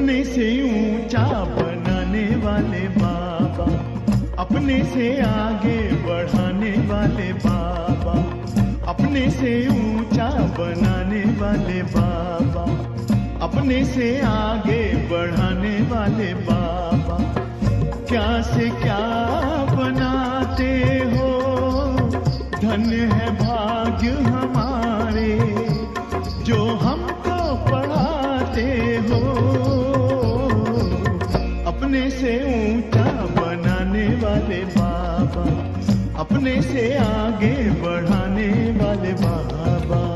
अपने से ऊंचा बनाने वाले बाबा, अपने से आगे बढ़ाने वाले बाबा, अपने से ऊंचा बनाने वाले बाबा, अपने से आगे बढ़ाने वाले बाबा। क्या से क्या बनाते हो, धन्य है भाग्य हमारे जो हमको पढ़ाते हो। अपने से ऊंचा बनाने वाले बाबा, अपने से आगे बढ़ाने वाले बाबा।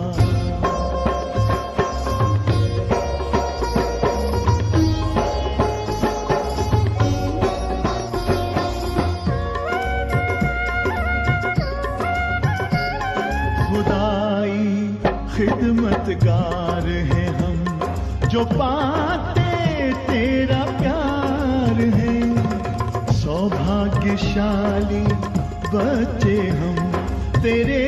खिदमतगार हैं हम जो पाते तेरा प्यार है, सौभाग्यशाली बच्चे हम तेरे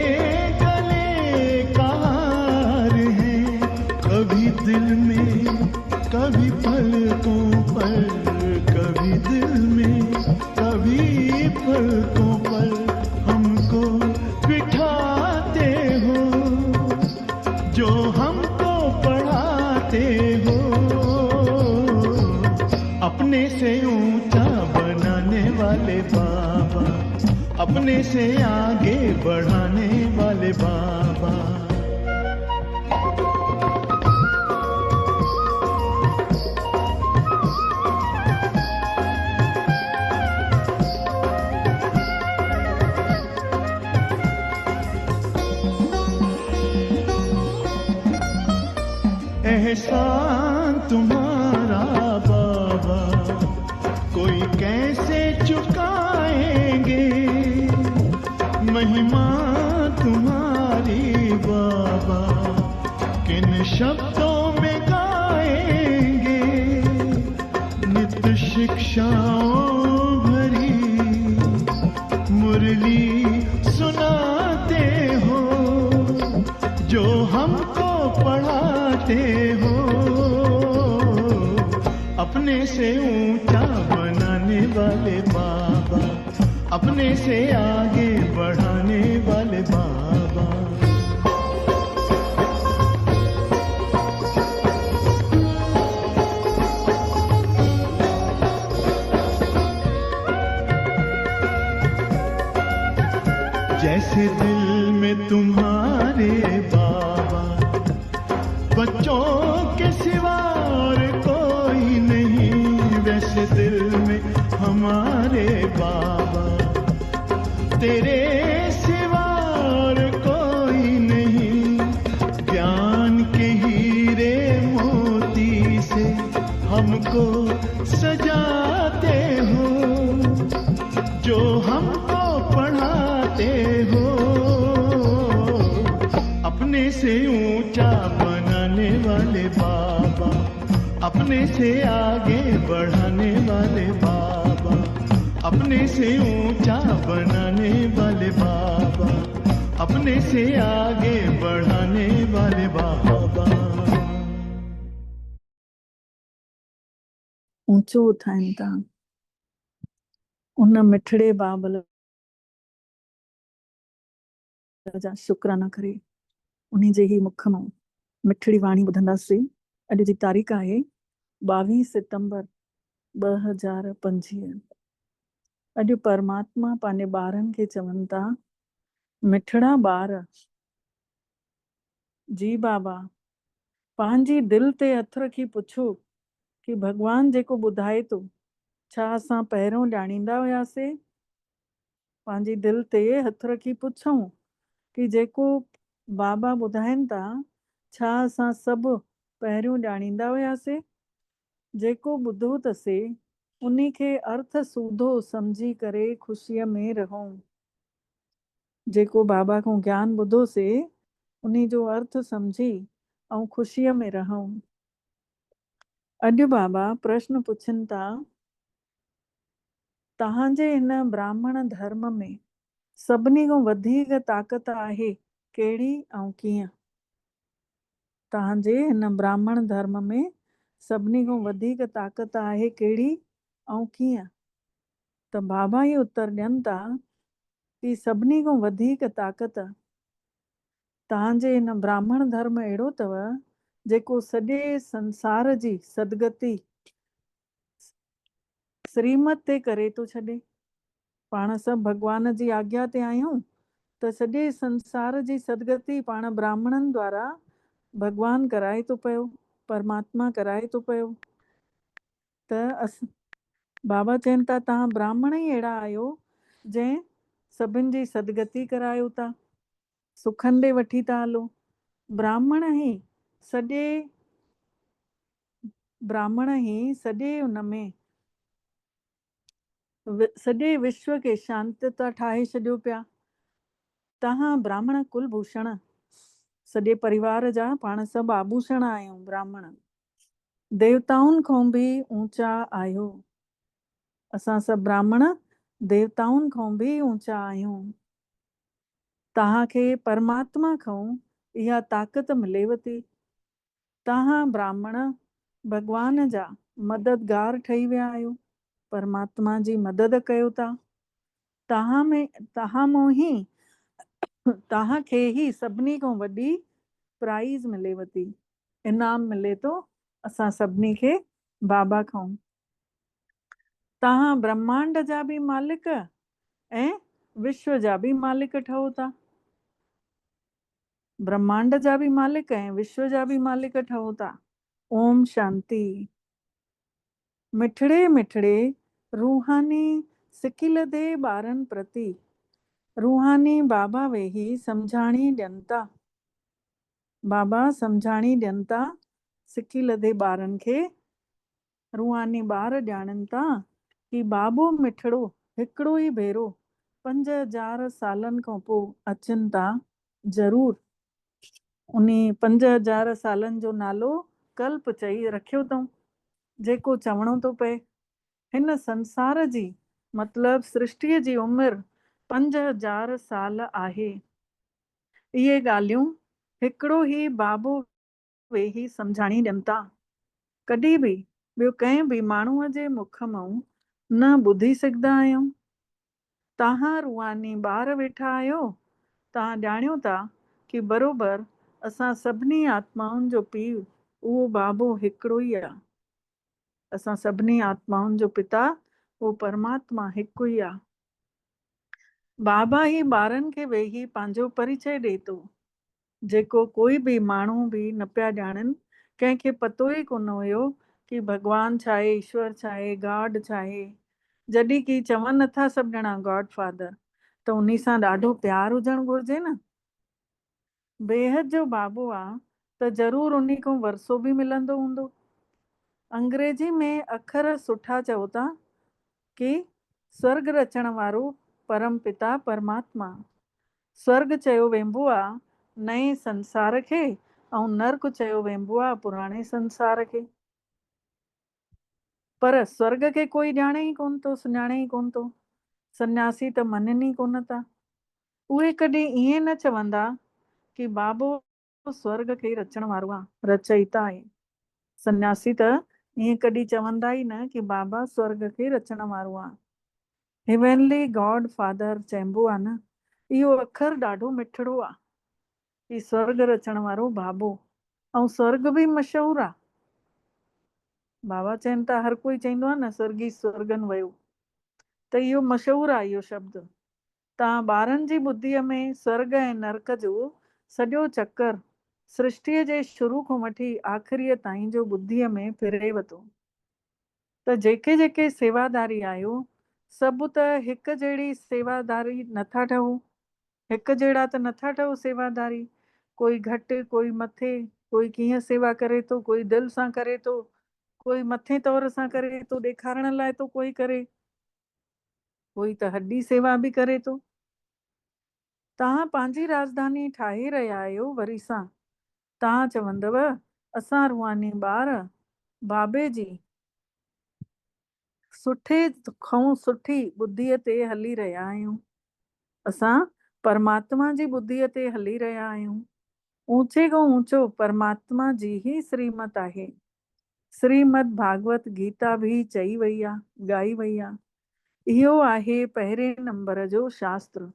गले का हार हैं। कभी दिल में कभी पलकों पर, कभी दिल में कभी पलकों पर हमको बिठाते हो, जो हमको पढ़ाते हो। अपने से ऊंचा बनाने वाले बाबा, अपने से आगे बढ़ाने वाले बाबा। एहसान तुम्हारा बाबा कोई कैसे चुकाएंगे, महिमा तुम्हारी बाबा किन शब्दों में गाएंगे। नित्य शिक्षाओं भरी मुरली सुनाते हो, जो हमको पढ़ाते हो। अपने से ऊंचा बनाने वाले बाबा, अपने से आगे बढ़ाने वाले बाबा। जैसे दिल में तुम्हारे बाबा बच्चों के सिवा और कोई नहीं, वैसे दिल में हमारे बाबा तेरे सिवा और कोई नहीं। ज्ञान के हीरे मोती से हमको सजाते हो, जो हमको पढ़ाते हो। अपने से ऊंचा बनाने वाले बाबा, अपने से आगे बढ़ाने वाले बाबा, अपने से ऊंचा बनाने वाले बाबा, अपने से आगे बढ़ाने वाले बाबा। ऊंचो उठाइनि था उन मिठड़े बाबल जा शुक्राना करे, उन्हीं जे ही मुख मां मिठड़ी वाणी ॿुधंदासीं। अॼु जी तारीख़ आहे 22 सितंबर 2025। अॼु परमात्मा पंहिंजे ॿारनि खे चवनि था, मिठड़ा ॿार जी बाबा पंहिंजी दिलि ते हथ रखी पुछो कि भॻवान जेको ॿुधाए थो, छा असां पहिरियों ॼाणींदा हुयासीं? पंहिंजी दिलि ते हथ रखी पुछूं कि जेको बाबा ॿुधाइनि था, छा असां सभु पहिरियों ॼाणींदा हुयासीं? जेको ॿुधो अथसीं उन्ही खे अर्थ सूधो सम्झी करे ख़ुशीअ में रहूं। जेको बाबा खां ज्ञान ॿुधोसीं उन्ही जो अर्थ सम्झी ऐं ख़ुशीअ में रहूं। अॼु बाबा प्रश्न पुछनि था, तव्हांजे हिन ब्राह्मण धर्म में सभिनी खां वधीक ताक़त आहे कहिड़ी ऐं कीअं? तव्हांजे हिन ब्राह्मण धर्म में सभिनी खां वधीक ताक़त आहे कहिड़ी ऐं कीअं? त बाबा ही उत्तर ॾियनि था कि सभिनी खां वधीक ताक़त तव्हांजे हिन ब्राह्मण धर्म अहिड़ो अथव जेको सॼे संसार जी सदगति श्रीमत ते करे थो छॾे। पाण सभु भॻवान जी आज्ञा ते आहियूं त सॼे संसार जी सदगति पाण ब्राह्मणनि द्वारा भॻवान कराए थो पियो, परमात्मा कराए थो पियो। त बाबा चवनि था तव्हां ब्राह्मण ई अहिड़ा आहियो जंहिं सभिनि जी सदगति करायो था, सुखनि ॾे वठी था हलो। ब्राह्मण ई सॼे उन में सॼे विश्व खे शांति था ठाहे छॾियो पिया। तव्हां ब्राह्मण कुलभूषण, सॼे परिवार जा पाण सभु आभूषण आहियूं ब्राह्मण, देवताउनि खां बि ऊचा आहियो। असां सभु ब्राह्मण देवताउनि खां बि ऊचा आहियूं। तव्हांखे परमात्मा खां इहा ताक़त मिलेव थी। तव्हां ब्राह्मण भॻवान जा मददगार ठही विया आहियो, परमात्मा जी मदद कयो था। तव्हां मां ही तव्हांखे ही सभिनी खां वॾी प्राइज़ मिलेव थी, इनाम मिले थो असां सभिनी खे बाबा खां। तव्हां ब्रह्मांड जा बि मालिक ऐं विश्व जा बि मालिक ठहो था। ब्रह्मांड जा बि मालिक ऐं विश्व जा बि मालिक ठहो था। ओम शांति। मिठड़े मिठड़े रूहानी सिकिल दे ॿारनि प्रति रूहानी बाबा वेही सम्झाणी ॾियनि था। बाबा सम्झाणी ॾियनि था सिकिल दे ॿारनि खे। रूहानी ॿार ॼाणनि था कि बाबो मिठड़ो हिकिड़ो ई भेरो 5000 सालनि खां पोइ अचनि था ज़रूर। उन 5000 सालनि जो नालो कल्प चई रखियो अथऊं, जेको चवणो थो पए। हिन संसार जी मतलब सृष्टिअ जी उमिरि 5000 साल आहे। इहे ॻाल्हियूं हिकिड़ो ई बाबो वेही सम्झाणी ॾियनि था। कॾहिं बि ॿियो कंहिं बि माण्हूअ जे मुख मां न ॿुधी सघंदा आहियूं। तव्हां रूहानी ॿार वेठा आहियो, तव्हां ॼाणियो था कि बरोबर असां सभिनी आत्माउनि जो पीउ उहो बाबो हिकिड़ो ई आहे। असां सभिनी आत्माउनि जो पिता उहो परमात्मा हिकु ई आहे। बाबा ही ॿारनि खे वेही पंहिंजो परिचय ॾिए थो, जेको कोई बि माण्हू बि न पिया ॼाणनि। कंहिंखे पतो ई कोन हुयो कि भॻवान छा आहे, ईश्वर छा आहे, गॉड छा आहे। जॾहिं की चवनि नथा सभु ॼणा गॉड फादर, त उन सां ॾाढो प्यारु हुजणु घुरिजे न। बेहद जो बाबो आहे त ज़रूर उन खां वरसो बि मिलंदो हूंदो। अंग्रेजी में अखर सुठा चओ था कि स्वर्ग रचण वारो परम पिता परमात्मा। स्वर्ग चयो वेंबो आहे नए संसार खे ऐं नर्क चयो वेंबो आहे पुराणे संसार खे। पर स्वर्ग खे कोई ॼाणे ई कोन थो, सुञाणे ई कोन थो। सन्यासी त मञनि ई कोन था। उहे कॾहिं ईअं न चवंदा कि बाबो स्वर्ग खे रचण वारो आहे, रचयिता आहे। सन्यासी त ईअं कॾहिं चवंदा ई न कि बाबा स्वर्ग खे रचण वारो आहे। हेवनली गॉड फादर चइबो आहे न, इहो अखर ॾाढो मिठड़ो आहे कि स्वर्ग रचण वारो बाबो। ऐं स्वर्ग बि मशहूरु आहे। बाबा चवनि था हर कोई चवंदो आहे न स्वर्गी स्वर्गनि वियो, त इहो मशहूरु आहे इहो शब्द। तव्हां ॿारनि जी ॿुद्धीअ में स्वर्ग ऐं नर्क जो सॼो चक्कर सृष्टिअ जे शुरू खां वठी आख़िरीअ ताईं जो ॿुद्धीअ में फिरेव थो। त जेके जेके सेवादारी आहियो सभु त हिकु जहिड़ी सेवादारी नथा ठहो। हिकु जहिड़ा त नथा ठहो सेवादारी। कोई घटि, कोई मथे, कोई कीअं सेवा करे थो, कोई दिलि सां करे थो, कोई मथे तौर सां करे थो, ॾेखारण लाइ थो कोई करे, कोई त हॾी सेवा बि करे थो। तव्हां पंहिंजी राजधानी ठाहे रहिया आहियो वरी सां। तव्हां चवंदव असां रूहानी ॿार बाबे जी सुठे खां सुठी ॿुद्धीअ ते हली रहिया आहियूं। असां परमात्मा जी ॿुद्धीअ ते हली रहिया आहियूं। ऊचे खां ऊचो परमात्मा जी ही श्रीमत आहे। श्रीमद भागवत गीता भी चई वई आहे, ॻाई वई आहे। इहो आहे पहिरें नंबर जो शास्त्र।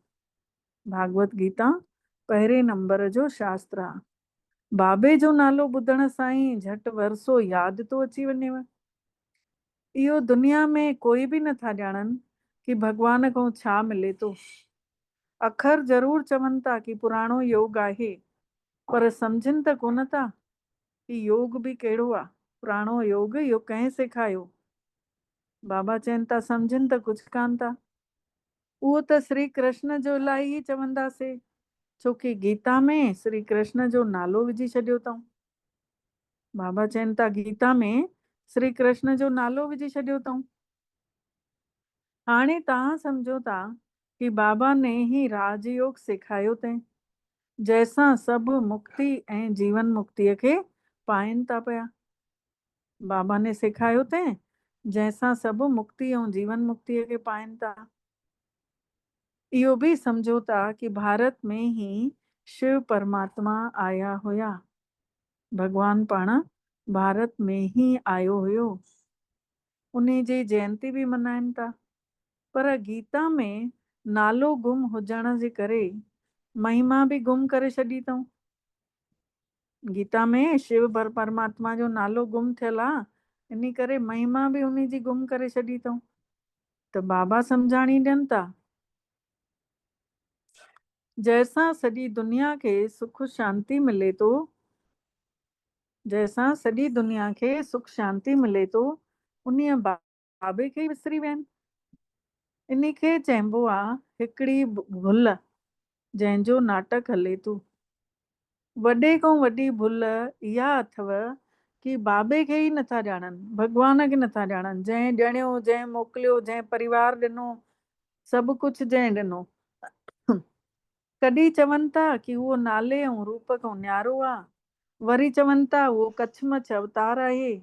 भागवत गीता पहिरें नंबर जो शास्त्र आहे। बाबे जो नालो ॿुधण सां ई झटि वरसो यादि थो अची वञेव। इहो दुनिया में कोई बि नथा ॼाणनि कि भॻवान खां छा मिले थो। अखर ज़रूर चवनि था कि पुराणो योग आहे, पर सम्झनि त कोन था कि योग बि कहिड़ो आहे। पुराणो योग इहो कंहिं सेखारियो। बाबा चवनि था सम्झनि त कुझु कान था। उहो त श्री कृष्ण जो लाइ ई चवंदासीं, छोकी गीता में श्री कृष्ण जो नालो विझी छॾियो अथऊं। बाबा चवनि था गीता में श्री कृष्ण जो नालो विझी छॾियो अथऊं। हाणे तव्हां सम्झो था कि बाबा ने ही राजयोग सेखारियो अथईं, जंहिंसां सभु मुक्ति ऐं जीवन मुक्तिअ खे पाइनि था पिया। बाबा ने सेखारियो अथईं जंहिंसां सभु मुक्ति ऐं जीवन मुक्तिअ खे पाइनि था। इहो बि सम्झो था कि भारत में ही शिव परमात्मा आया हुया। भगवान पाण भारत में ही आयो हुयो। उन जी जयंती बि मल्हाइनि था। पर गीता में नालो गुम हुजण जे करे महिमा बि गुम करे छॾी अथऊं। गीता में शिव परमात्मा जो नालो गुम थियल आहे, इन करे महिमा बि उन जी गुम करे छॾी अथऊं। त बाबा सम्झाणी ॾियनि था, जंहिंसां सॼी दुनिया खे सुख शांती मिले थो, जंहिंसां सॼी दुनिया खे सुख शांती मिले थो, उन बाबे खे विसरी विया आहिनि। इन खे चइबो आहे हिकिड़ी भुल जंहिंजो नाटक हले थो। वॾे खां वॾी भुल इहा अथव कि बाबे खे ई नथा ॼाणनि, भॻवान खे नथा ॼाणनि। जंहिं ॼणियो, जंहिं मोकिलियो, जंहिं परिवार ॾिनो, सभु कुझु जंहिं ॾिनो, कॾहिं चवनि था कि उहो नाले ऐं रूप खां न्यारो आहे। वरी चवनि था उहो कच्छमछ अवतार आहे,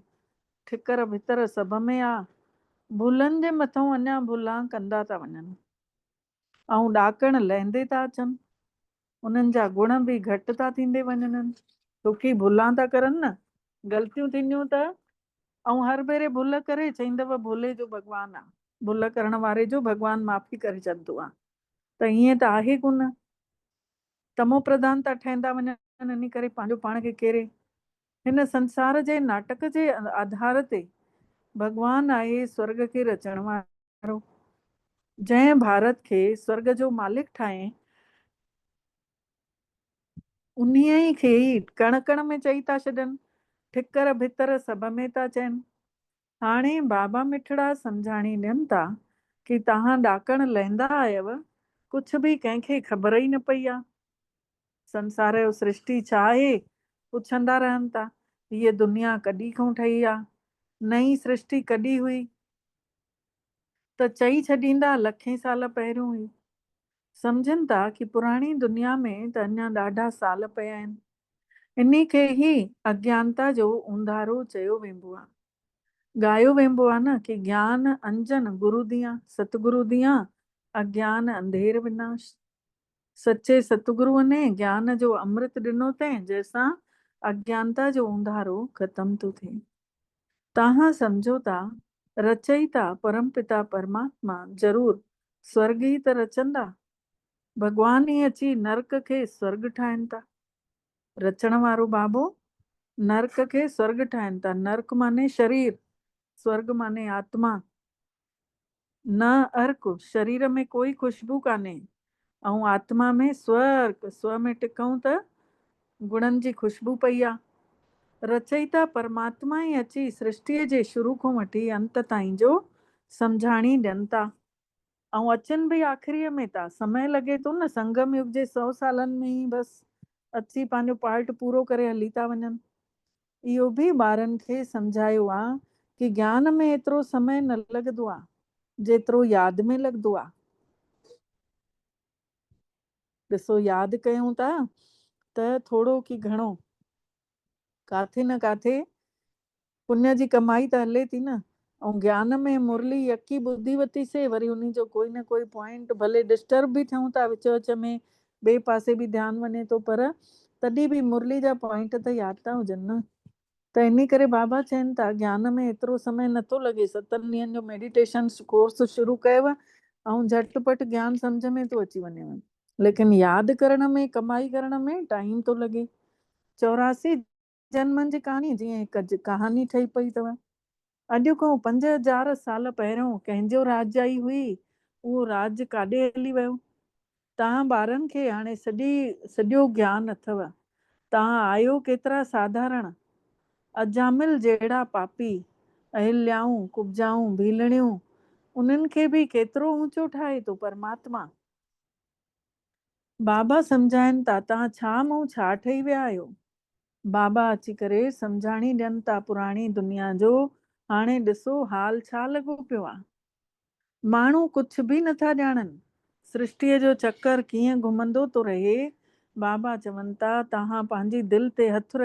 ठिकर भितर सभ में आहे। भुलनि जे मथां अञा भुलां कंदा था वञनि ऐं ॾाकण लहंदे था अचनि। उन्हनि जा गुण बि घटि था थींदे वञनि, छोकी भुलां था करनि न। ग़लतियूं थींदियूं त ऐं हर भेरे भुल करे चईंदव भोले जो भॻवानु आहे, भुल करण वारे जो भॻवानु माफ़ी करे छॾंदो आहे। त ईअं त आहे कोन। तमो प्रधान था ठहंदा वञनि, इन करे पंहिंजो पाण खे केरे। हिन संसार जे नाटक जे आधार ते भॻवानु आहे स्वर्ग खे रचण वारो। जंहिं भारत खे स्वर्ग जो मालिक ठाहे, उन्हीअ खे ई कण कण में चई था छॾनि, ठिकर भितर सभ में था चवनि। हाणे बाबा मिठड़ा सम्झाणी ॾियनि था कि तव्हां ॾाकण लहंदा आयव, कुझु बि कंहिंखे ख़बर ई न पई आहे। संसार जो सृष्टि छा आहे पुछंदा रहनि था। हीअ दुनिया कॾहिं खां ठही आहे, नई सृष्टि कॾहिं हुई, त चई छॾींदा लखे साल पहिरियों हुई। सम्झनि था कि पुराणी दुनिया में त अञा ॾाढा साल पिया आहिनि। इन खे ई अज्ञानता जो उंधारो चयो वेंदो आहे। ॻायो वेंदो आहे न कि ज्ञान अंजन गुरु दियां, सतगुरु दियां अज्ञान अंधेर विनाश। सच्चे सतगुरुअ ने ज्ञान जो अमृत ॾिनो अथईं, जंहिंसां अज्ञानता जो उंधारो ख़तम थो थिए। तव्हां सम्झो था रचयिता परमपिता परमात्मा ज़रूर स्वर्ग ई त रचंदा। भॻवान ई अची नर्क खे स्वर्ग ठाहिनि था। रचण वारो बाबो नर्क खे स्वर्ग ठाहिनि था। नर्क माने शरीर, स्वर्ग माने आत्मा। न अर्क, शरीर में कोई खुशबू कान्हे, ऐं आत्मा में स्वर्ग, स्व में टिकऊं त गुणनि जी खुशबू पई आहे। रचयिता परमात्मा ई अची सृष्टिअ जे शुरू खां वठी अंत ताईं जो सम्झाणी ॾियनि था। ऐं अचनि बि आख़िरीअ में था। समय लॻे थो न, संगम युग जे 100 सालनि में ई बसि अची पंहिंजो पार्ट पूरो करे हली था वञनि। इहो बि ॿारनि खे सम्झायो आहे कि ज्ञान में एतिरो समय न लॻंदो आहे जेतिरो यादि में लॻंदो आहे। ॾिसो, यादि कयूं था त थोरो की घणो काथे न काथे पुण्य जी कमाई त हले थी न। ऐं ज्ञान में मुरली यकी ॿुधी वरितीसीं, वरी उन जो कोई न कोई पॉइंट, भले डिस्टर्ब बि थियूं था विच विच में, ॿिए पासे बि ध्यानु वञे थो, पर तॾहिं बि मुरली जा पॉइंट त यादि था हुजनि न। त इन करे बाबा चवनि था ज्ञान में एतिरो समय नथो लॻे। 7 ॾींहंनि जो मेडिटेशन कोर्स शुरू कयव ऐं झटिपट ज्ञान सम्झ में थो अची वञेव, लेकिन यादि करण में, कमाई करण में टाइम थो लॻे। 84 जन्मनि जी कहाणी जीअं हिकु कहानी ठही पई अथव। अॼु खां 5000 साल पहिरियों कंहिंजो राजाई हुई, उहो राज काॾे हली वियो। तव्हां ॿारनि खे हाणे सॼो ज्ञान अथव। तव्हां आहियो केतिरा साधारण, अजामिल जहिड़ा पापी, अहिल्याऊं, कुब्जाऊं, भीलड़ियूं, उन्हनि खे बि केतिरो ऊंचो ठाहे थो परमात्मा। बाबा सम्झाइनि था तव्हां छा मूं छा ठही विया आहियो। बाबा अची करे सम्झाणी ॾियनि था पुराणी दुनिया जो। हाणे ॾिसो हाल छा लॻो पियो आहे। माण्हू कुझु बि नथा ॼाणनि, सृष्टिअ जो चक्कर कीअं घुमंदो थो रहे। बाबा चवनि था तव्हां पंहिंजी दिलि ते हथु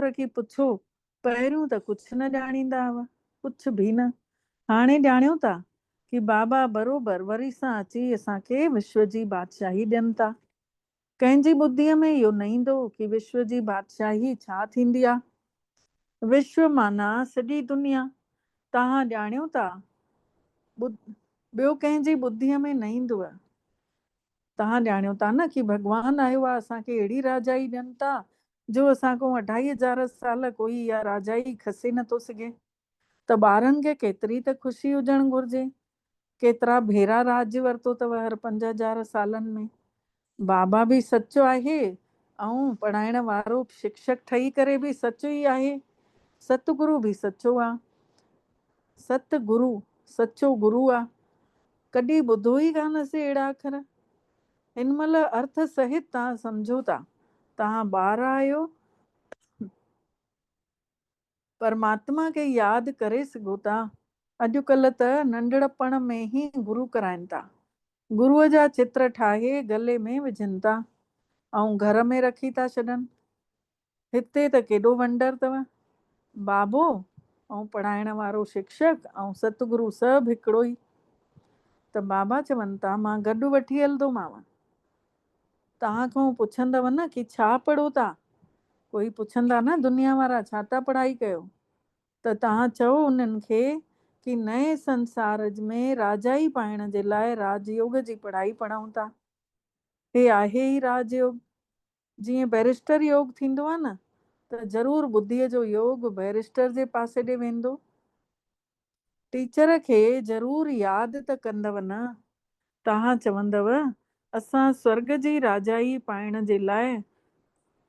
रखी पुछो। पहिरियों त कुझु न ॼाणींदा हुआ, कुझु बि न। हाणे ॼाणियो था कि बाबा बरोबरि वरी सां अची असांखे विश्व जी बादशाही ॾियनि था। कंहिंजी ॿुद्धीअ में इहो न ईंदो कि विश्व जी बादशाही छा थींदी आहे। विश्व माना सॼी दुनिया। तव्हां ॼाणियो था, ॿियो कंहिंजी ॿुद्धीअ में न ईंदव। तव्हां ॼाणियो था न कि भॻवानु आयो आहे असांखे अहिड़ी राजाई ॾियनि था जो असां खां 2500 साल कोई इहा राजाई खसे नथो सघे। त ॿारनि खे केतिरी त ख़ुशी हुजणु घुरिजे। केतिरा भेरा राज्य वरितो अथव हर 5000 सालनि में। बाबा बि सचो आहे ऐं पढ़ाइण वारो शिक्षक ठही करे बि सचो ई आहे। सतगुरु बि सचो आहे। सतगुरु सचो गुरु आहे। कॾहिं ॿुधो ई कानसीं अहिड़ा अखर। हिन महिल अर्थ सहित तव्हां सम्झो था। तव्हां ॿार आहियो, परमात्मा खे यादि करे सघो था। अॼुकल्ह त नंढड़पण में ई गुरु कराइनि था। गुरूअ जा चित्र ठाहे गले में विझनि था ऐं घर में रखी था छॾनि। हिते त केॾो वंडर अथव। बाबो ऐं पढ़ाइण वारो शिक्षक ऐं सतगुरु सभु हिकिड़ो ई। त बाबा चवनि था मां गॾु वठी हलंदोमांव। तव्हां खां पुछंदव न कि छा पढ़ो था। कोई पुछंदा न दुनिया वारा छा था पढ़ाई कयो। त तव्हां चओ उन्हनि खे कि नए संसार में राजाई पाइण जे लाइ राजयोग जी पढ़ाई पढ़ूं था। हे आहे ई राजयोग। जीअं बैरिस्टर योग थींदो आहे न, त ज़रूरु बुद्धीअ जो योग बैरिस्टर जे पासे ॾे वेंदो। टीचर खे ज़रूरु यादि त कंदव न। तव्हां चवंदव असां स्वर्ग जी राजाई पाइण जे लाइ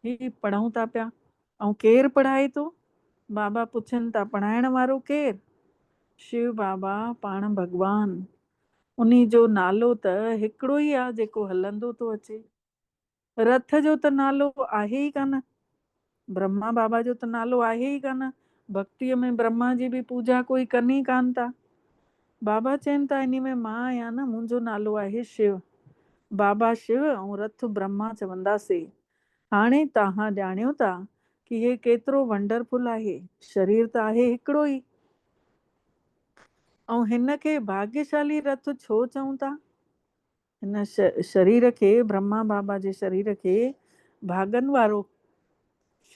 ही पढ़ूं था पिया। ऐं केरु पढ़ाए थो? बाबा पुछनि था पढ़ाइण वारो केरु? शिव बाबा पाण भॻवान। उन्ही जो नालो त हिकिड़ो ई आहे जेको हलंदो थो अचे। रथ जो त नालो आहे ई कान। ब्रह्मा बाबा जो त नालो आहे ई कान। भक्तीअ में ब्रह्मा जी बि पूजा कोई कनि ई कान था। बाबा चवनि था इन में मां आहियां न, मुंहिंजो नालो आहे शिव। बाबा शिव ऐं रथ ब्रह्मा चवंदासीं। हाणे तव्हां ॼाणियो था कि हे केतिरो वंडरफुल आहे। शरीर त आहे हिकिड़ो ई। ऐं हिन खे भाग्यशाली रथ छो चऊं था? हिन शरीर खे, ब्रह्मा बाबा जे शरीर खे भागन वारो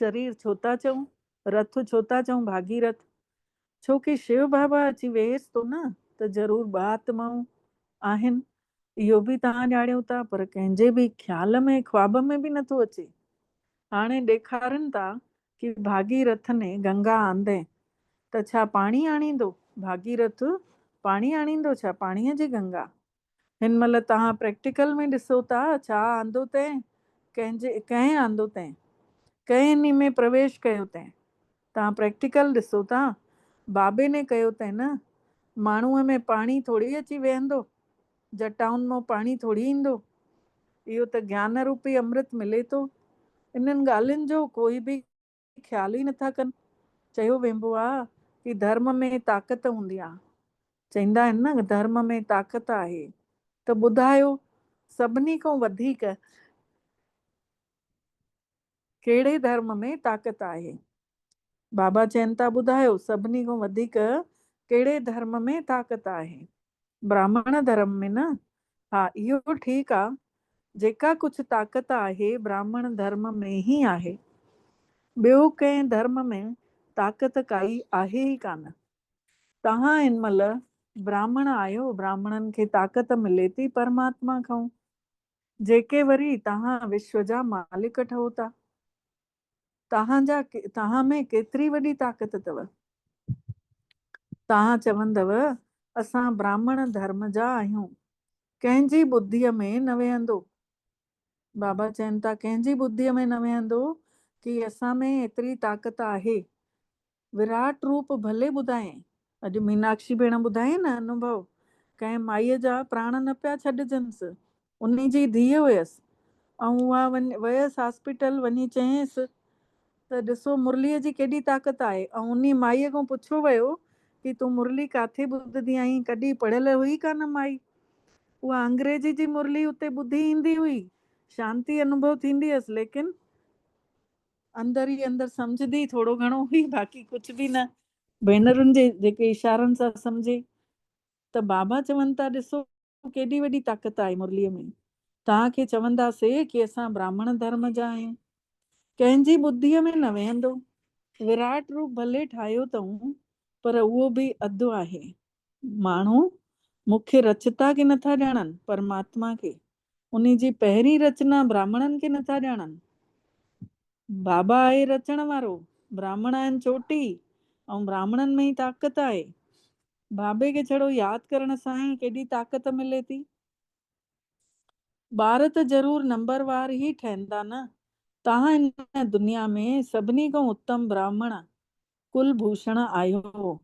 शरीर छो था चऊं? रथ छो था चऊं भागीरथ? छो कि शिव बाबा अची वेहेसि थो न, त ज़रूरु ॿ आत्माऊं आहिनि। इहो बि तव्हां ॼाणियो था, पर कंहिंजे बि ख़्याल में ख्वाब में बि नथो अचे। हाणे ॾेखारनि था कि भागीरथ ने गंगा आंदे त छा पाणी आणींदो? भागीरथ पाणी आणींदो छा? पाणीअ जी गंगा। हिन महिल तव्हां प्रैक्टिकल में ॾिसो था छा आंदो तंहिं, कंहिं आंदो तंहिं, कंहिं इन में प्रवेश कयो तंहिं। तव्हां प्रैक्टिकल ॾिसो था। बाबे ने कयो तंहिं न। माण्हूअ में पाणी थोरी अची वेहंदो, जटाउनि मां पाणी थोरी ईंदो। इहो त ज्ञान रूपी अमृत मिले थो। इन्हनि ॻाल्हियुनि जो कोई बि ख़्याल ई नथा कनि। चयो वेंदो आहे कि धर्म में ताक़त हूंदी आहे। चवंदा आहिनि न धर्म में ताक़त आहे। त ॿुधायो सभिनी खां वधीक कहिड़े धर्म में ताक़त आहे? बाबा चवनि था ॿुधायो सभिनी खां वधीक कहिड़े धर्म में ताक़त आहे? ब्राह्मण धर्म में न। हा इहो ठीकु आहे। जेका कुझु ताक़त आहे ब्राह्मण धर्म में ई आहे। ॿियो कंहिं धर्म में ताक़त काई आहे ई कान। तव्हां हिन महिल ब्राह्मण आहियो, ब्राह्मणनि खे ताक़त मिले थी परमात्मा खां, जेके वरी तव्हां विश्व जा मालिक ठहो था। तव्हां में केतिरी वॾी ताक़त अथव। तव्हां चवंदव असां ब्राह्मण धर्म जा आहियूं, कंहिंजी ॿुद्धीअ में न वेहंदो। बाबा चवनि था कंहिंजी ॿुद्धीअ में न वेहंदो कि असां में एतिरी ताक़त आहे। विराट रूप भले ॿुधाए, अॼु मीनाक्षी भेण ॿुधाए न अनुभव, कंहिं माईअ जा प्राण न पिया छॾिजंसि, उन जी धीअ हुयसि, ऐं उहा वयसि हॉस्पिटल, वञी चयईंसि त ॾिसो मुरलीअ जी केॾी ताक़त आहे। ऐं उन माईअ खां पुछो वियो कि तूं मुरली काथे ॿुधंदी आहीं, कॾहिं पढ़ियल हुई कान माई। उहा अंग्रेजी जी मुरली उते ॿुधी ईंदी हुई, शांती अनुभव थींदी हुअसि, लेकिन अंदर ई अंदर सम्झदी थोरो घणो हुई, बाक़ी कुझु बि न, भेनरुनि जे जेके इशारनि सां सम्झे। त बाबा चवनि था ॾिसो केॾी वॾी ताक़त आहे मुरलीअ में। तव्हांखे चवंदासीं कि असां ब्राह्मण धर्म जा आहियूं, कंहिंजी ॿुद्धीअ में न वेहंदो। विराट रूप भले ठाहियो अथऊं, पर उहो बि अधु आहे। माण्हू मूंखे रचता खे नथा ॼाणनि, परमात्मा खे। उन जी पहिरीं रचना ब्राह्मणनि खे नथा ॼाणनि। बाबा आहे रचण वारो, ब्राह्मण आहिनि चोटी, ऐं ब्राह्मणनि में ई ताक़त आहे। बाबे खे छड़ो यादि करण सां ई केॾी ताक़त मिले थी। ॿार त ज़रूर नंबरवार ई ठहंदा न। तव्हां हिन दुनिया में सभिनी खां उत्तम ब्राह्मण कुलभूषण आहियो,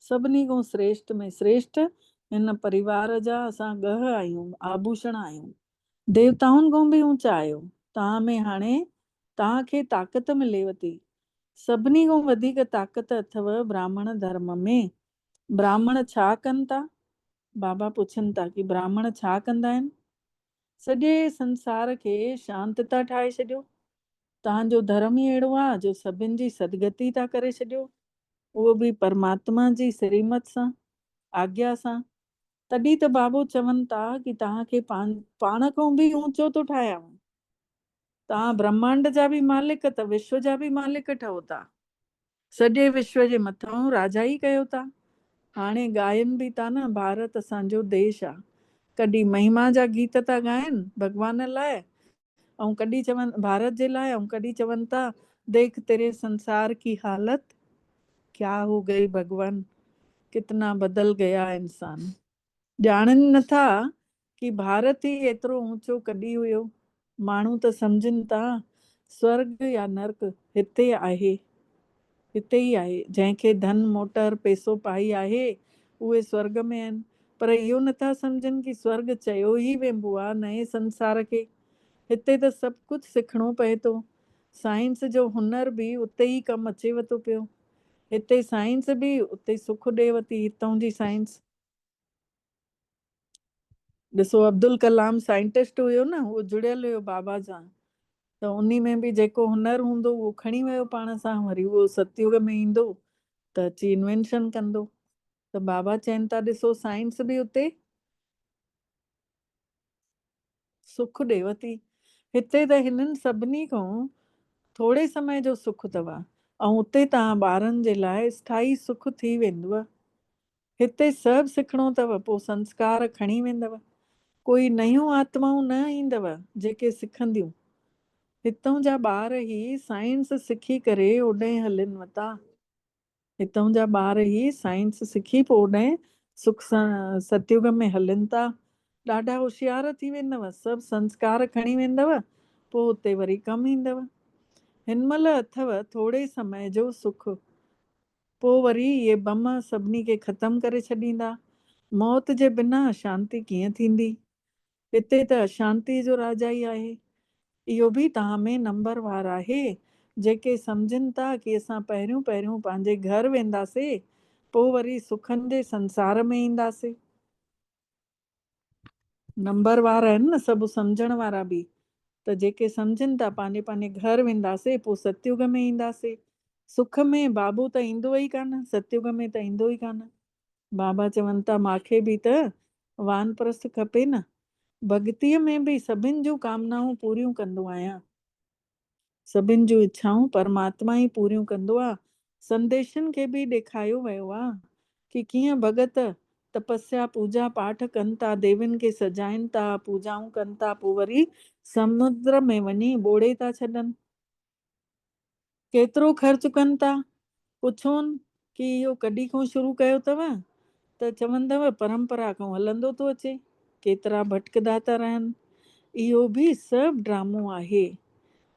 सभिनी खां श्रेष्ठ में श्रेष्ठ। हिन परिवार जा असां ॻह आहियूं, आभूषण आहियूं, देवताउनि खां बि ऊचा आहियो। तव्हां में हाणे तव्हांखे ताक़त मिलेव थी। सभिनी खां वधीक ताक़त अथव ब्राह्मण धर्म में। ब्राह्मण छा कनि था? बाबा पुछनि था कि ब्राह्मण छा कंदा आहिनि? सॼे संसार खे शांति था ठाहे छॾियो। तव्हांजो धर्म ई अहिड़ो आहे जो सभिनि जी सदगति था करे छॾियो, उहो बि परमात्मा जी श्रीमत सां, आज्ञा सां। तॾहिं त बाबो चवनि था कि तव्हांखे पाण खां बि ऊचो थो ठाहियां। तव्हां ब्रह्मांड जा बि मालिक त विश्व जा बि मालिक ठहो था। सॼे विश्व जे मथां राजा ई कयो था। हाणे ॻायनि बि था न, भारत असांजो देश आहे। कॾहिं महिमा जा गीत था ॻाइनि भॻवान लाइ, ऐं कॾहिं चवनि भारत जे लाइ, ऐं कॾहिं चवनि था देख तेरे संसार की हालत क्या हो गई भगवान, कितना बदल गया इंसान। ॼाणनि नथा कि भारत ई एतिरो ऊचो कॾहिं हुयो। माण्हू त सम्झनि था स्वर्ग या नर्क हिते आहे, हिते ई आहे। जंहिंखे धन मोटर पैसो पाई आहे उहे स्वर्ग में आहिनि, पर इहो नथा सम्झनि कि स्वर्ग चयो ई वेंबो आहे नए संसार खे। हिते त सभु कुझु सिखणो पए थो। साइंस जो हुनर बि उते ई कमु अचेव थो पियो। हिते साइंस बि उते सुख ॾेव थी, हितां जी साइंस। ॾिसो अब्दुल कलाम साइंटिस्ट हुयो न, उहो जुड़ियल हुयो बाबा सां, त उन में बि जेको हुनर हूंदो उहो खणी वियो पाण सां। वरी उहो सतयुग में ईंदो त अची इन्वेंशन कंदो। त बाबा चवनि था ॾिसो साइंस बि उते सुख ॾेव थी। हिते त हिननि सभिनी खां थोरे समय जो सुख अथव, ऐं उते तव्हां ॿारनि जे लाइ स्थाई सुख थी वेंदव। हिते सभु सिखणो अथव, पोइ संस्कार खणी वेंदव। कोई नयूं आत्माऊं न ईंदव जेके सिखंदियूं। हितां जा ॿार ई साइंस सिखी करे ओॾे हलनि था। हितां जा ॿार ई साइंस सिखी पोइ ओॾे सुख सां सतयुग में हलनि था। ॾाढा होशियार थी वेंदव, सभु संस्कार खणी वेंदव, पोइ हुते वरी कमु ईंदव। हिन महिल अथव थोरे समय जो सुख, पोइ वरी इहे बम सभिनी खे ख़तमु करे छॾींदा। मौत जे बिना शांती कीअं थींदी? हिते त अशांती जो राजा ई आहे। इहो बि तव्हां में नंबर वार आहे, जेके सम्झनि था कि असां पहिरियों पहिरियों पंहिंजे घर वेंदासीं, पोइ वरी सुखनि जे संसार में ईंदासीं। नंबर वार आहिनि न सभु सम्झण वारा बि, त जेके सम्झनि था पंहिंजे पंहिंजे घर वेंदासीं, पोइ सतयुग में ईंदासीं। सुख में बाबो त ईंदो ई कान, सतयुग में त ईंदो ई कान। बाबा चवनि था मूंखे बि त वानप्रस्थ खपे न, भॻतीअ में बि सभिनि जूं कामनाऊं पूरियूं कंदो आहियां। सभिनि जूं इच्छाऊं परमात्मा ई पूरियूं कंदो आहे। संदेशनि खे बि ॾेखारियो वियो आहे कि कीअं भगत तपस्या पूजा पाठ कनि था, देवियुनि खे सजाइनि था, पूजाऊं कनि था, पोइ वरी समुद्र में वञी ॿोड़े था छॾनि। केतिरो ख़र्चु कनि था, पुछोनि कि इहो कॾहिं खां शुरू कयो अथव, त चवंदव परंपरा खां हलंदो थो अचे। केतिरा भटकदा था रहनि। इहो बि सभु ड्रामो आहे।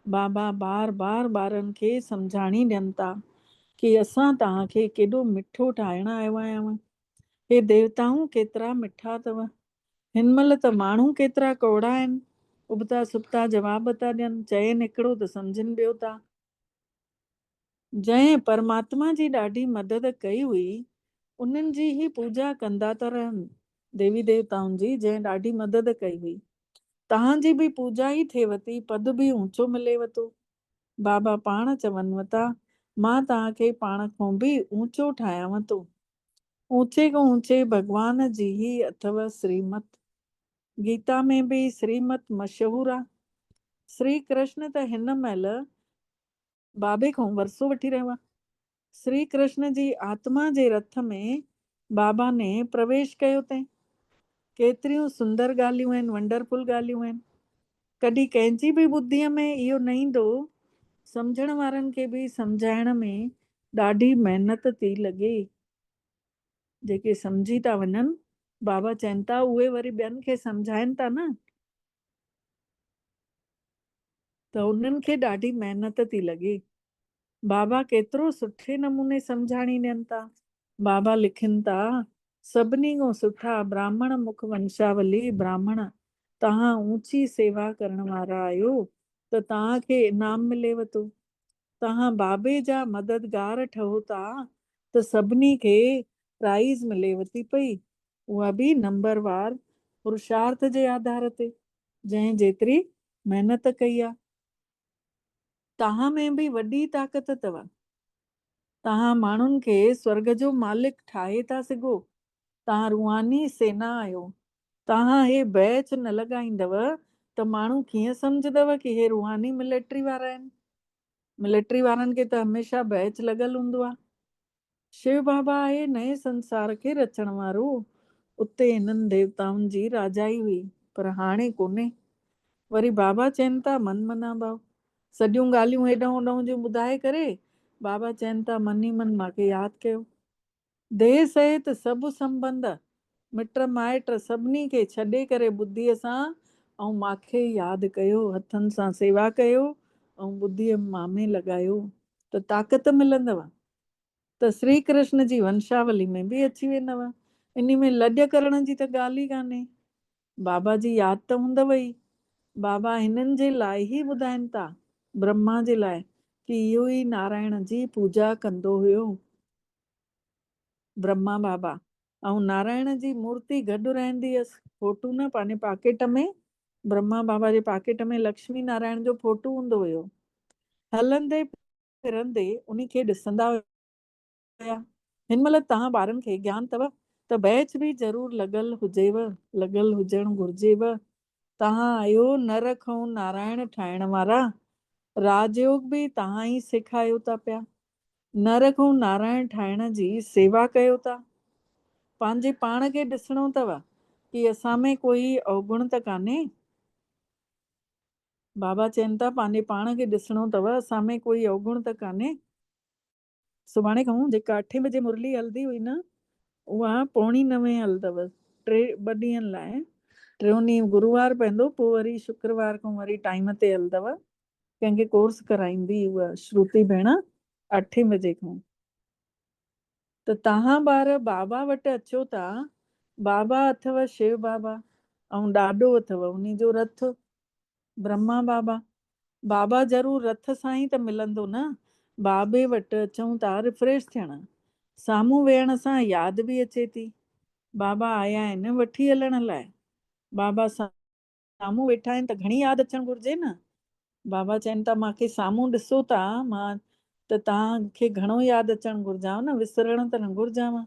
बाबा बार बार ॿारनि खे सम्झाणी ॾियनि था कि असां तव्हांखे केॾो मिठो ठाहिण आयो आहियूं। हे देवताऊं केतिरा मिठा अथव, हिन महिल त माण्हू केतिरा कौड़ा आहिनि। उबता सुबता जवाब था ॾियनि, चइनि हिकिड़ो त सम्झनि ॿियो था। जंहिं परमात्मा जी ॾाढी मदद कई हुई, उन्हनि जी ही पूजा कंदा था रहनि। देवी देवताउनि जी जंहिं ॾाढी मदद कई हुई, तव्हांजी बि पूजा ई थिएव थी, पद बि ऊंचो मिलेव थो। बाबा पाण चवनि था, मां तव्हांखे पाण खां बि ऊंचो ठाहियांव थो। ऊंचे खां ऊंचे भॻवान जी ही अथव श्रीमत। गीता में बि श्रीमत मशहूरु आहे। श्री कृष्ण त हिन महिल बाबे खां वरसो वठी रहियो आहे। श्री कृष्ण जी आत्मा जे रथ में बाबा ने प्रवेश कयो अथईं। केतिरियूं सुंदर ॻाल्हियूं आहिनि, वंडरफुल ॻाल्हियूं आहिनि। कॾहिं कंहिंजी बि ॿुद्धीअ में इहो न ईंदो, सम्झण वारनि खे बि सम्झाइण में ॾाढी महिनत थी लॻे। जेके सम्झी था वञनि, बाबा चवनि था उहे वरी ॿियनि खे सम्झाइनि था न, त उन्हनि खे ॾाढी महिनत थी लॻे। बाबा केतिरो सुठे नमूने सम्झाणी ॾियनि था। बाबा लिखनि था, सभिनी खां सुठा ब्राह्मण मुख वंशावली ब्राह्मण, तव्हां ऊंची सेवा करण वारा आहियो, त तव्हांखे इनाम मिलेव थो। तव्हां बाबे जा मददगार ठहो था, त सभिनी खे प्राइज़ मिलेव थी पई, उहा बि नंबरवार पुरुषार्थ जे आधार ते, जंहिं जेतिरी महिनत कई आहे। तव्हां में बि वॾी ताक़त अथव। तव्हां माण्हुनि खे स्वर्ग जो मालिक ठाहे था सघो। तव्हां रूहानी सेना आहियो। तव्हां हे बैच न लॻाईंदव त माण्हू कीअं सम्झदव कि हे रूहानी मिलिट्री वारा आहिनि। मिलिट्री वारनि खे त हमेशह बैच लॻल हूंदो आहे। शिव बाबा आहे नए संसार खे रचण वारो। उते हिननि देवताउनि जी राजाई हुई, पर हाणे कोन्हे। वरी बाबा चवनि था मन मना भाव। सॼियूं ॻाल्हियूं हेॾां होॾां जूं ॿुधाए करे बाबा चवनि था मन ई मन मूंखे यादि कयो। देह सहित सभु संबंध मिट माइट सभिनी खे छॾे करे ॿुद्धीअ सां ऐं मूंखे यादि कयो, हथनि सां सेवा कयो ऐं ॿुद्धीअ मां में लॻायो, त ताक़त मिलंदव। त श्री कृष्ण जी वंशावली में बि अची वेंदव। इन में लॼ करण जी त ॻाल्हि ई कान्हे। बाबा जी यादि त हूंदव ई। बाबा हिननि जे लाइ ई ॿुधाइनि था, ब्रह्मा जे लाइ, कि इहो ई नारायण जी पूजा कंदो हुयो। ब्रह्मा बाबा ऐं नारायण जी मूर्ति गॾु रहंदी हुअसि। फोटू न पंहिंजे पॉकेट में, ब्रह्मा बाबा जे पॉकेट में लक्ष्मी नारायण जो फोटू हूंदो हुयो। हलंदे फिरंदे उन खे ॾिसंदा हुया। हिन महिल तव्हां ॿारनि खे ज्ञान अथव त बैच बि ज़रूरु लॻल हुजेव, लॻल हुजणु घुर्जेव। तव्हां आहियो नर खां नारायण ठाहिण वारा। राजयोग बि तव्हां ई सेखारियो था पिया। नर खां नारायण ठाहिण जी सेवा कयो था। पंहिंजे पाण खे ॾिसणो अथव कि असां में कोई अवगुण त कान्हे। बाबा चवनि था पंहिंजे पाण खे ॾिसणो अथव, असां में कोई अवगुण त कान्हे। सुभाणे खां जेका 8 बजे मुरली हलंदी हुई न, उहा 8:45 हलंदव, 2 ॾींहंनि लाइ। 3 ॾींहं गुरुवार पवंदो, पोइ वरी शुक्रवार खां वरी टाइम ते हलंदव। कंहिंखे कोर्स कराईंदी उहा श्रुति भेण 8 बजे खां। त तव्हां ॿार बाबा वटि अचो था। बाबा अथव शिव बाबा ऐं ॾाॾो अथव उन जो रथ ब्रह्मा बाबा। बाबा ज़रूरु रथ सां ई त मिलंदो न। बाबे वटि अचूं था रिफ्रेश थियण, साम्हूं वेहण सां यादि बि अचे थी। बाबा आया आहिनि वठी हलण लाइ। बाबा साम्हूं वेठा आहिनि त घणी यादि अचणु घुरिजे न। बाबा चवनि था मूंखे साम्हूं ॾिसो था, मां त तव्हांखे घणो यादि अचणु घुरिजांव न, विसरणु त न घुरिजांव।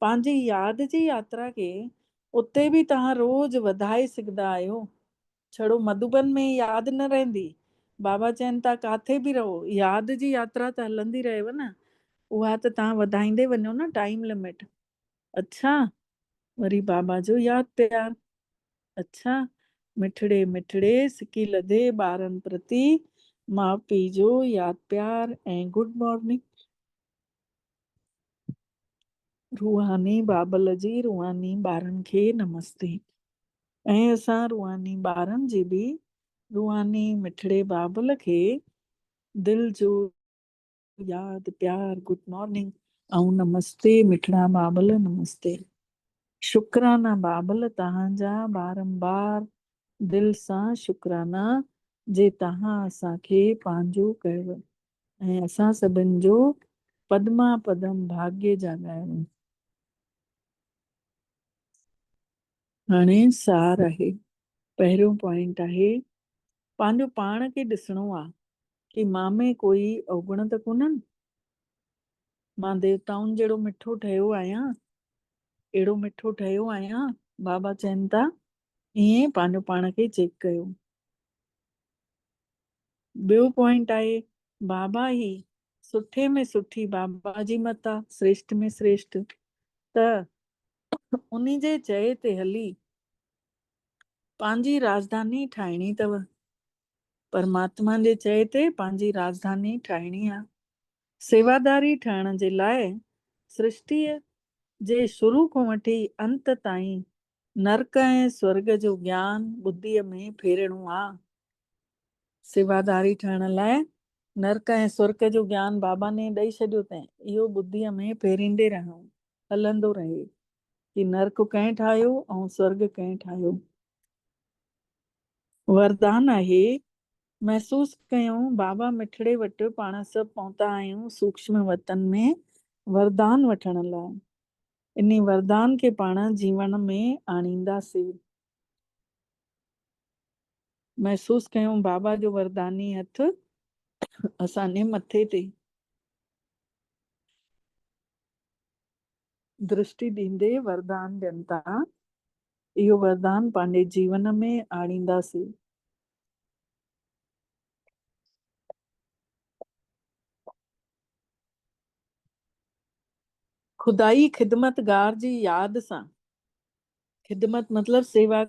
पंहिंजी यादि जी यात्रा खे उते बि तव्हां रोज़ वधाए सघंदा आहियो। छड़ो मधुबन में यादि न रहंदी, बाबा चवनि था काथे बि रहो, यादि जी यात्रा त हलंदी रहेव न, उहा त तव्हां वधाईंदे वञो न टाइम लिमिट। अच्छा, वरी बाबा जो यादि प्यार। अच्छा, मिठड़े मिठड़े सिकी लधे ॿारनि प्रति माउ पीउ जो यादि प्यार ऐं गुड मॉर्निंग। रूहानी बाबल जी रूहानी ॿारनि खे नमस्ते। ऐं असां रूहानी ॿारनि जे बि रूहानी मिठड़े बाबल खे दिल जो यादि प्यार गुड मॉर्निंग ऐं नमस्ते मिठड़ा बाबल नमस्ते। शुक्राना बाबल तव्हांजा बारंबार दिल सां शुक्राना जे तव्हां असांखे पंहिंजो कयो ऐं असां सभिनि जो पदमा पदम भाग्य जाॻायो। हाणे सार आहे। पहिरियों पॉइंट आहे पंहिंजो पाण खे ॾिसणो आहे कि मां में कोई अवगुण त कोन्हनि। मां देवताउनि जहिड़ो मिठो ठहियो आहियां, अहिड़ो मिठो ठहियो आहियां। बाबा चवनि था ईअं पंहिंजो पाण खे चेक कयो। ॿियो पॉइंट आहे बाबा ही सुठे में सुठी बाबा जी मत आहे, श्रेष्ठ में श्रेष्ठ, त उन्ही जे चए ते हली पंहिंजी राजधानी ठाहिणी अथव। परमात्मा जे चए ते पंहिंजी राजधानी ठाहिणी आहे। सेवादारी ठहण जे लाइ सृष्टिअ जे शुरू खां वठी अंत ताईं नरक ऐं स्वर्ग जो ज्ञान ॿुद्धीअ में फेरणो आहे। सेवादारी ठहण लाइ नरक ऐं स्वर्ग जो ज्ञान बाबा ने ॾेई छॾियो अथई। इहो ॿुद्धीअ में फेरींदे रहूं, हलंदो रहे कि नरक कंहिं ठाहियो ऐं स्वर्ग कंहिं ठाहियो। वरदान आहे महसूस कयूं बाबा मिठड़े वटि पाण सभु पहुता आहियूं सूक्ष्म वतन में वरदान वठण लाइ। इन वरदान खे पाण जीवन में आणींदासीं। महसूस कयूं बाबा जो वरदानी हथ असांजे मथे ते दृष्टि ॾींदे वरदान ॾियनि था। इहो वरदान पंहिंजे जीवन में आणींदासीं। खुदाई ख़िदमतगार जी यादि सां, ख़िदमत मतिलबु सेवा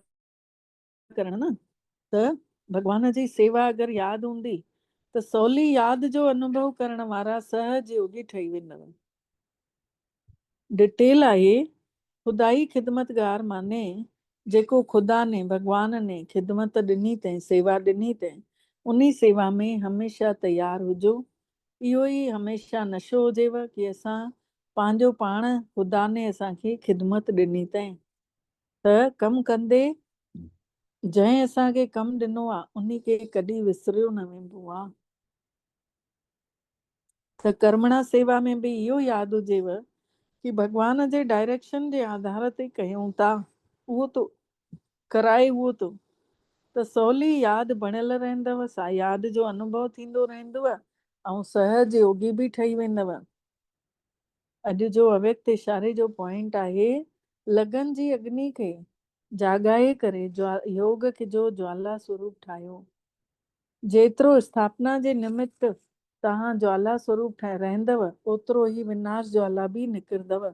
करण न, त भॻवान जी सेवा अगरि यादि हूंदी त सवली यादि जो अनुभव करण वारा सहज योगी ठही वेंदव। डिटेल आहे खुदाई ख़िदमतगार माने जेको ख़ुदा ने भॻवान ने ख़िदमत ॾिनी अथई, सेवा ॾिनी अथई, उन सेवा में हमेशह तयारु हुजो। इहो ई हमेशह नशो हुजेव कि असां पंहिंजो पाण ख़ुदा ने असांखे ख़िदमत ॾिनी अथई, त कमु कंदे जंहिं असांखे कमु ॾिनो आहे उन खे कॾहिं विसरियो न वेंदो आहे। त कर्मणा सेवा में बि इहो यादि हुजेव कि भॻवान जे डायरेक्शन जे आधार ते कयूं था, उहो तो कराए, उहो तो त सवली यादि बणियल रहंदव, सा यादि जो अनुभव थींदो रहंदव ऐं सहज योगी बि ठही वेंदव। अॼु जो अव्यक्त इशारे जो पॉइंट आहे लगन जी अग्नि खे जाॻाए करे योग खे जो ज्वाला स्वरूप ठाहियो। जेतिरो स्थापना जे निमित्त तव्हां ज्वाला स्वरूप ठही रहंदव ओतिरो ई विनाश ज्वाला बि निकिरंदव।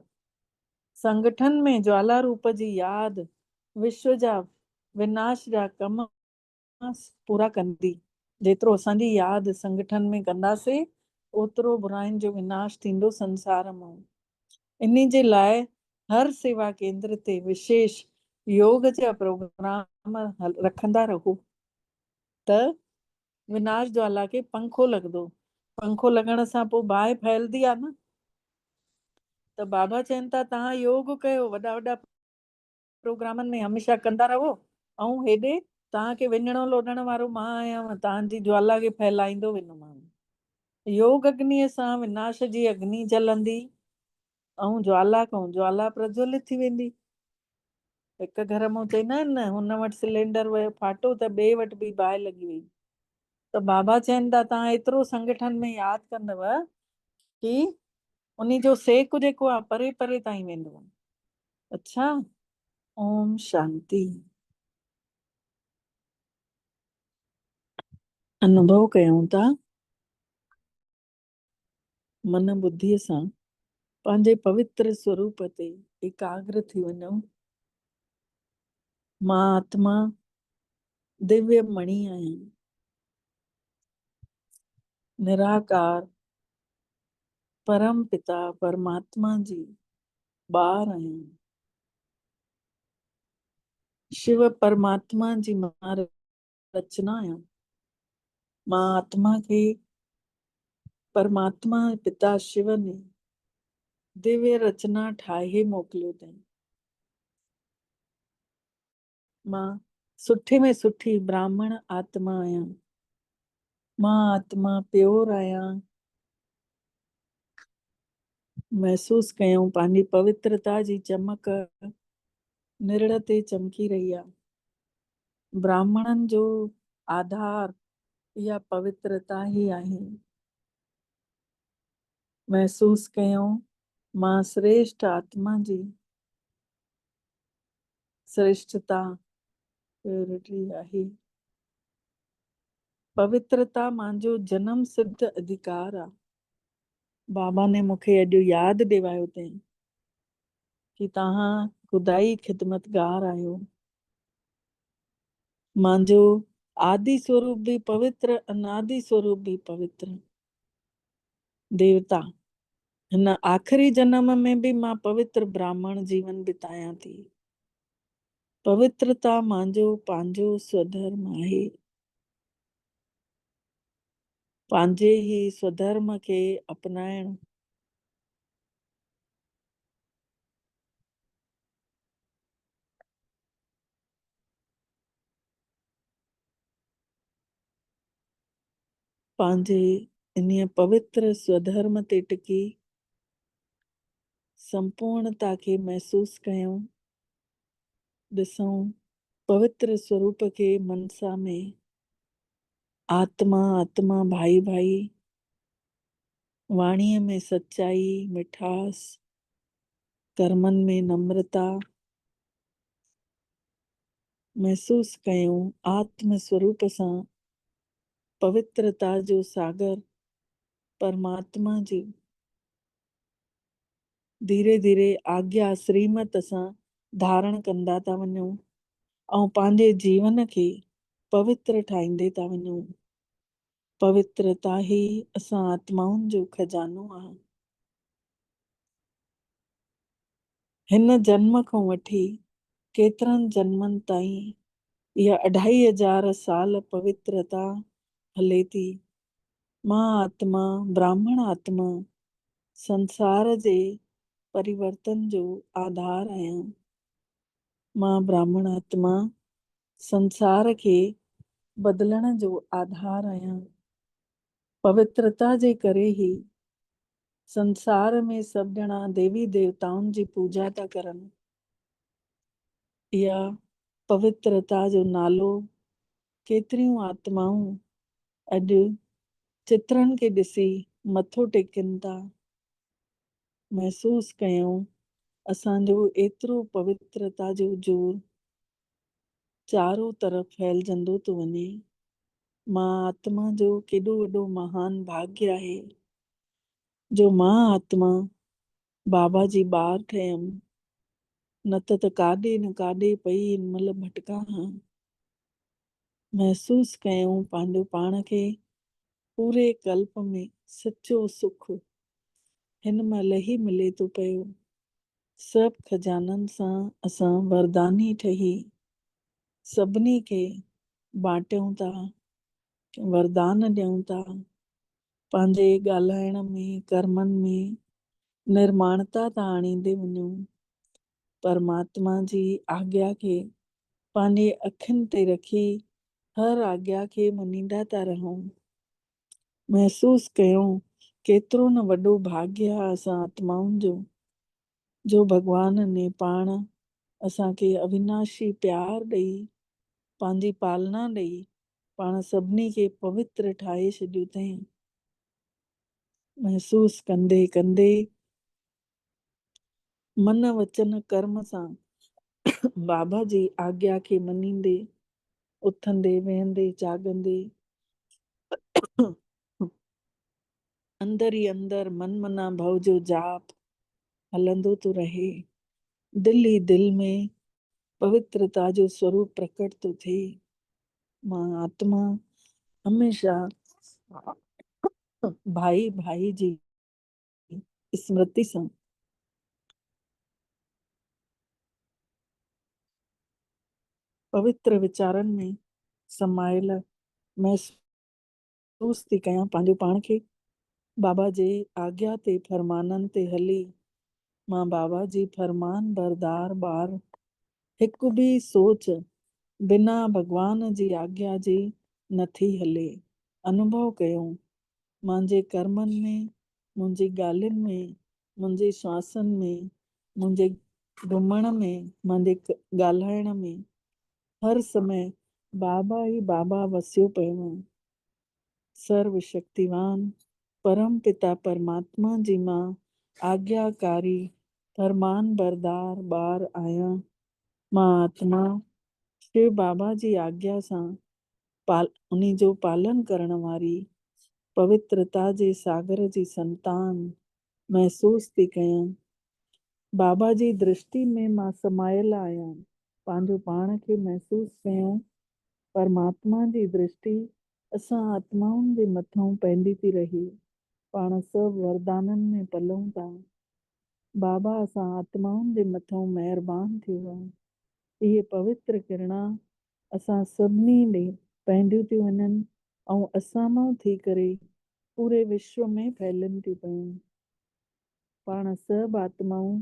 संगठन में ज्वाला रूप जी यादि विश्व जा विनाश जा कम पूरा कंदी। जेतिरो असांजी यादि संगठन में कंदासीं ओतिरो बुराइनि जो विनाश थींदो संसार मां। इन जे लाइ हर सेवा केंद्र ते विशेष योग जा प्रोग्राम रखंदा रहो त विनाश ज्वाला खे पंखो लॻंदो। पंखो लॻण सां पोइ बाहि फैलदी आहे न। त बाबा चवनि था तव्हां योग कयो, वॾा वॾा प्रोग्रामनि में हमेशह कंदा रहो ऐं हेॾे तव्हांखे विञणो लोॾण वारो मां आहियां, तव्हांजी ज्वाला खे फैलाईंदो वेंदोमांव। योग अग्नीअ सां विनाश जी अग्नि जलंदी ऐं ज्वाला खां ज्वाला प्रज्वलित थी वेंदी। हिकु घर मां चवंदा आहिनि न हुन वटि सिलेंडर वियो फाटो त ॿिए वटि बि बाहि लॻी वई। त बाबा चवनि था तव्हां एतिरो संगठन में यादि कंदव कि उन जो सेक जेको आहे परे परे ताईं वेंदो। अच्छा, ओम शांति। अनुभव कयूं था मन बुद्धीअ सां पंहिंजे पवित्र स्वरूप ते एकाग्र थी वञूं। मां आत्मा दिव्य मणि आहियां, निराकार परम पिता परमात्मा जी ॿार आहियां। शिव परमात्मा जी मां रचना आहियां। मां आत्मा खे परमात्मा पिता शिव ने दिव्य रचना ठाहे मोकिलियो अथई। मां सुठे में सुठी ब्राह्मण आत्मा आहियां। मां आत्मा प्योर आहियां। महसूस कयूं पंहिंजी पवित्रता जी चमक निरड़ ते चमकी रही आहे। ब्राह्मणनि जो आधार इहा पवित्रता ई आहे। महसूस कयूं मां श्रेष्ठ आत्मा जी श्रेष्ठता प्योरिटी आहे। पवित्रता मुंहिंजो जन्म सिद्ध अधिकार आहे। बाबा ने मूंखे अॼु यादि ॾिवायो अथई कि तव्हां ख़ुदाई ख़िदमतगार आहियो। मुंहिंजो आदि स्वरूप भी पवित्र, अनादि स्वरूप भी पवित्र। देवता हिन आख़िरी जन्म में भी मां पवित्र ब्राह्मण जीवन बितायां थी। पवित्रता मुंहिंजो पंहिंजो स्वधर्म आहे। पंहिंजे ई स्वधर्म खे अपनाइण पंहिंजे इन पवित्र स्वधर्म ते टिकी संपूर्णता खे महसूस कयूं, ॾिसूं पवित्र स्वरूप खे मनसा में आत्मा आत्मा भाई भाई, वाणीअ में सच्चाई मिठास, कर्मनि में नम्रता महसूस कयूं। आत्म स्वरूप सां पवित्रता जो सागर परमात्मा जी धीरे धीरे आज्ञा श्रीमत सां धारण कंदा था वञूं ऐं पंहिंजे जीवन खे पवित्र ठाहींदे था वञूं। पवित्रता ही असां आत्माउनि जो खजानो आहे। हिन जन्म खां वठी केतिरनि जन्मनि ताईं इहा 2500 साल पवित्रता हले थी। मां आत्मा ब्राह्मण आत्मा संसार जे परिवर्तन जो आधार आहियां। मां ब्राह्मण आत्मा संसार खे बदिलण जो आधार आहियां। पवित्रता जे करे ही संसार में सभु ॼणा देवी देवताउनि जी पूजा था करनि। इहा पवित्रता जो नालो केतिरियूं आत्माऊं अॼु चित्रनि खे ॾिसी मथो टेकनि था। महसूस कयूं असांजो एतिरो पवित्रता जो जोर चारों तरफ़ फैलजंदो थो वञे। मां आत्मा जो केॾो वॾो महान भाग्य आहे जो मां आत्मा बाबा जी ॿार ठहियमि। न त काॾे न काॾे पई हिन महिल भटका हां। महसूस कयूं पंहिंजो पाण खे पूरे कल्प में सचो सुख हिन महिल ई मिले थो पियो। सभु खजाननि सां असां वरदानी ठही सभिनी खे बांटियूं था, वरदान ॾियूं था। पंहिंजे ॻाल्हाइण में कर्मनि में निर्माणता था आणींदे वञूं। परमात्मा जी आज्ञा खे पंहिंजे अखियुनि ते रखी हर आज्ञा खे मञींदा था रहूं। महसूस कयूं केतिरो न वॾो भाग्य आहे असां आत्माउनि जो भॻवान ने पाण असांखे अविनाशी प्यार ॾेई पंहिंजी पालना ॾेई पाण सभिनी खे पवित्र ठाहे छॾियो अथई। महसूस कंदे कंदे मन वचन कर्म सां बाबा जी आज्ञा खे मञींदे उथंदे वेहंदे जाॻंदे अंदर ई अंदर मन मना भव जो जाप हलंदो तो रहे। दिल ही दिल में पवित्रता जो स्वरूप प्रकट तो थिए। मां आत्मा हमेशा भाई भाई जी स्मृति सां पवित्र विचारनि में समायल महसूस थी कयां पंहिंजो पाण खे। बाबा जे आज्ञा ते फरमाननि ते हली मां बाबा जी फरमान बरदार ॿार हिकु बि सोच बिना भॻवान जी आज्ञा जे नथी हले। अनुभव कयो मुंहिंजे कर्मनि में, मुंहिंजी ॻाल्हियुनि में, मुंहिंजे श्वासनि में, मुंहिंजे घुमण में, मुंहिंजे ॻाल्हाइण में हर समय बाबा ई बाबा वसियो पियो आहे। सर्व शक्तिवान परम पिता परमात्मा जी मां आज्ञाकारी फरमान बरदार ॿार आहियां। मां आत्मा शिव बाबा जी आज्ञा सां उन्ही जो पालन करण वारी पवित्रता जे सागर जी संतान महसूस थी कयां। बाबा जी दृष्टि में मां समायल आहियां। पंहिंजो पाण खे महसूस कयां। परमात्मा जी दृष्टि असां आत्माउनि जे मथां पवंदी थी रहे। पाण सभु वरदाननि में पलूं था। बाबा असां आत्माउनि जे मथां महिरबान थियो आहे। इहे पवित्र किरणा असां सभिनी ॾे पवंदियूं थियूं वञनि ऐं असां मां थी करे पूरे विश्व में फैलनि थियूं पयूं। पाण सभु आत्माऊं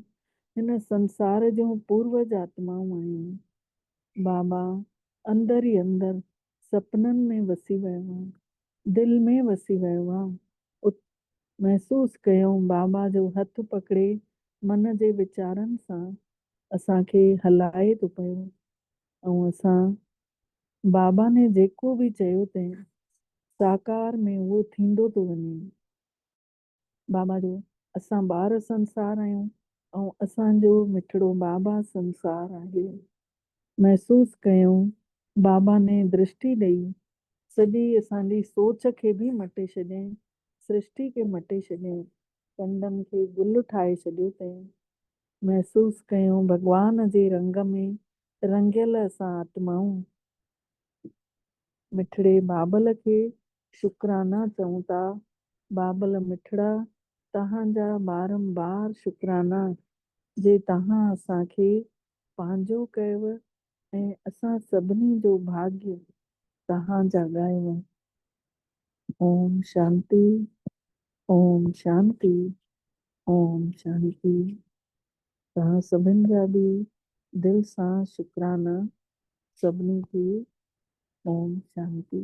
हिन संसार जूं पूर्वज आत्माऊं आहियूं। बाबा अंदर ई अंदर सपननि में वसी वियो आहे, दिल में वसी वियो आहे। महसूस कयूं बाबा जो हथ पकड़े मन जे वीचारनि सां असांखे हलाए थो पियो ऐं असां बाबा ने जेको बि चयो अथई साकार में उहो थींदो थो वञे। बाबा जो असां ॿार संसार आहियूं ऐं असांजो मिठड़ो बाबा संसार आहे। महसूस कयूं बाबा ने दृष्टि ॾेई सॼी असांजी सोच खे बि मटे छॾियईं, सृष्टि खे मटे छॾियईं, कंडनि खे गुल ठाहे छॾियो अथई। महसूस कयूं भॻवान जे रंग में रंगियल असां आत्माऊं मिठड़े बाबल खे शुकराना चऊं था। बाबल मिठड़ा तव्हांजा बारंबार शुकराना जे तव्हां असांखे पंहिंजो कयव ऐं असां सभिनी जो भाग्य तव्हां जाॻायव। ओम शांति, ओम शांति, ओम शांति। तव्हां सभिनि जा बि दिलि सां शुकराना सभिनी खे। ओम शांति।